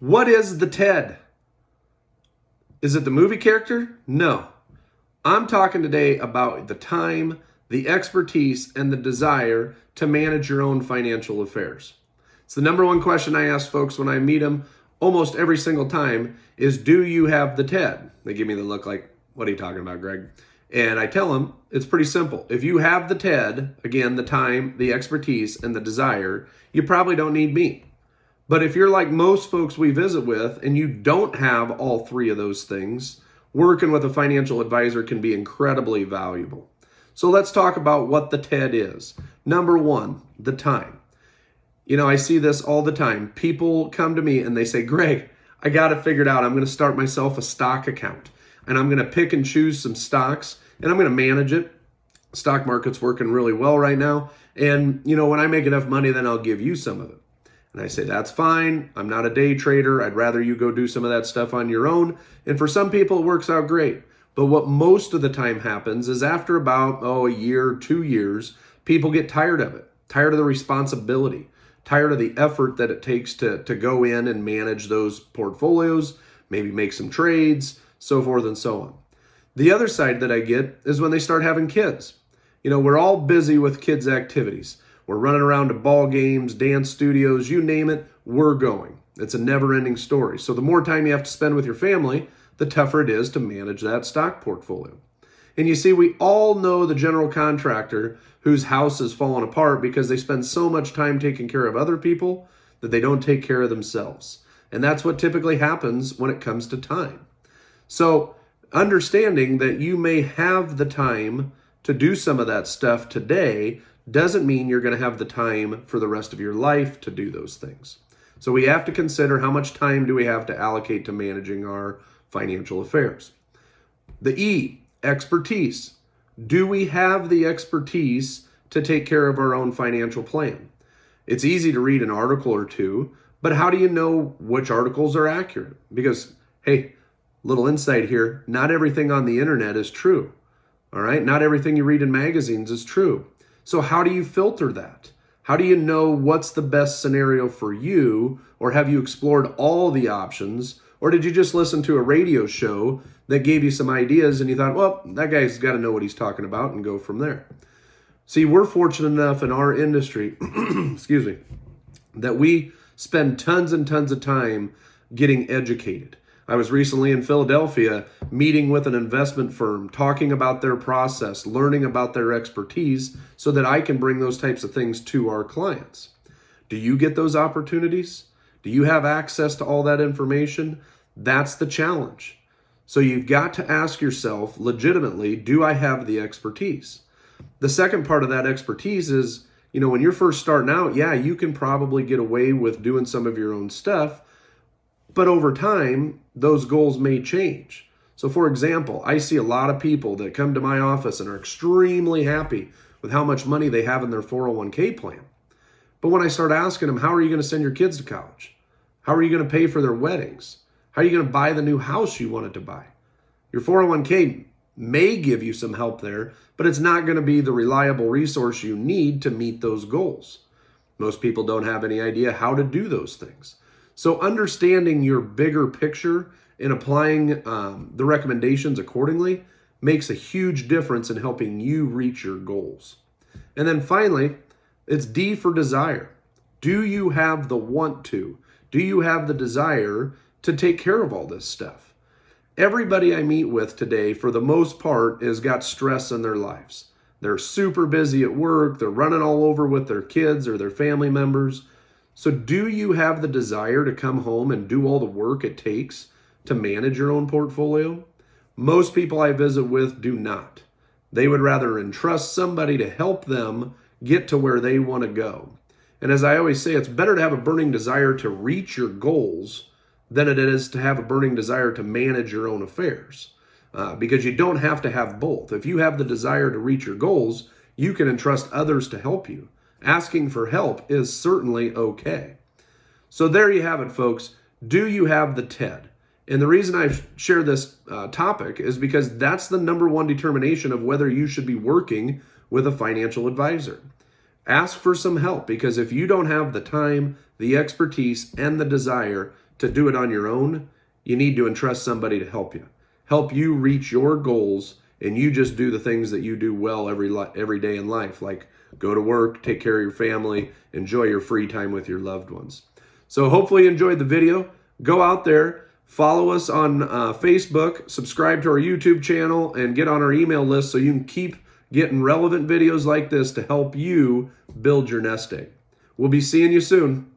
What is the TED? Is it the movie character? No. I'm talking today about the time, the expertise, and the desire to manage your own financial affairs. It's the number one question I ask folks when I meet them almost every single time is, do you have the TED? They give me the look like, what are you talking about, Greg? And I tell them it's pretty simple. If you have the TED, again, the time, the expertise, and the desire, you probably don't need me. But if you're like most folks we visit with and you don't have all three of those things, working with a financial advisor can be incredibly valuable. So let's talk about what the TED is. Number one, the time. I see this all the time. People come to me and they say, Greg, I got it figured out. I'm going to start myself a stock account and I'm going to pick and choose some stocks and I'm going to manage it. Stock market's working really well right now. And when I make enough money, then I'll give you some of it. And I say, that's fine. I'm not a day trader. I'd rather you go do some of that stuff on your own. And for some people, it works out great. But what most of the time happens is after about, a year, 2 years, people get tired of it, tired of the responsibility, tired of the effort that it takes to go in and manage those portfolios, maybe make some trades, so forth and so on. The other side that I get is when they start having kids. We're all busy with kids' activities. We're running around to ball games, dance studios, you name it, we're going. It's a never-ending story. So the more time you have to spend with your family, the tougher it is to manage that stock portfolio. And you see, we all know the general contractor whose house is falling apart because they spend so much time taking care of other people that they don't take care of themselves. And that's what typically happens when it comes to time. So understanding that you may have the time to do some of that stuff today doesn't mean you're going to have the time for the rest of your life to do those things. So we have to consider how much time do we have to allocate to managing our financial affairs. The E, expertise. Do we have the expertise to take care of our own financial plan? It's easy to read an article or two, but how do you know which articles are accurate? Because, hey, little insight here, not everything on the internet is true. All right, not everything you read in magazines is true. So how do you filter that? How do you know what's the best scenario for you? Or have you explored all the options? Or did you just listen to a radio show that gave you some ideas and you thought, well, that guy's got to know what he's talking about, and go from there? See, we're fortunate enough in our industry, excuse me, that we spend tons and tons of time getting educated. I was recently in Philadelphia meeting with an investment firm, talking about their process, learning about their expertise so that I can bring those types of things to our clients. Do you get those opportunities? Do you have access to all that information? That's the challenge. So you've got to ask yourself legitimately, do I have the expertise? The second part of that expertise is, when you're first starting out, yeah, you can probably get away with doing some of your own stuff. But over time, those goals may change. So for example, I see a lot of people that come to my office and are extremely happy with how much money they have in their 401k plan. But when I start asking them, how are you going to send your kids to college? How are you going to pay for their weddings? How are you going to buy the new house you wanted to buy? Your 401k may give you some help there, but it's not going to be the reliable resource you need to meet those goals. Most people don't have any idea how to do those things. So understanding your bigger picture and applying the recommendations accordingly makes a huge difference in helping you reach your goals. And then finally, it's D for desire. Do you have the want to? Do you have the desire to take care of all this stuff? Everybody I meet with today, for the most part, has got stress in their lives. They're super busy at work. They're running all over with their kids or their family members. So do you have the desire to come home and do all the work it takes to manage your own portfolio? Most people I visit with do not. They would rather entrust somebody to help them get to where they want to go. And as I always say, it's better to have a burning desire to reach your goals than it is to have a burning desire to manage your own affairs. Because you don't have to have both. If you have the desire to reach your goals, you can entrust others to help you. Asking for help is certainly okay. So there you have it, folks. Do you have the TED? And the reason I share this topic is because that's the number one determination of whether you should be working with a financial advisor. Ask for some help, because if you don't have the time, the expertise, and the desire to do it on your own. You need to entrust somebody to help you reach your goals, and you just do the things that you do well every day in life, like go to work, take care of your family, enjoy your free time with your loved ones. So hopefully you enjoyed the video. Go out there, follow us on Facebook, subscribe to our YouTube channel, and get on our email list so you can keep getting relevant videos like this to help you build your nest egg. We'll be seeing you soon.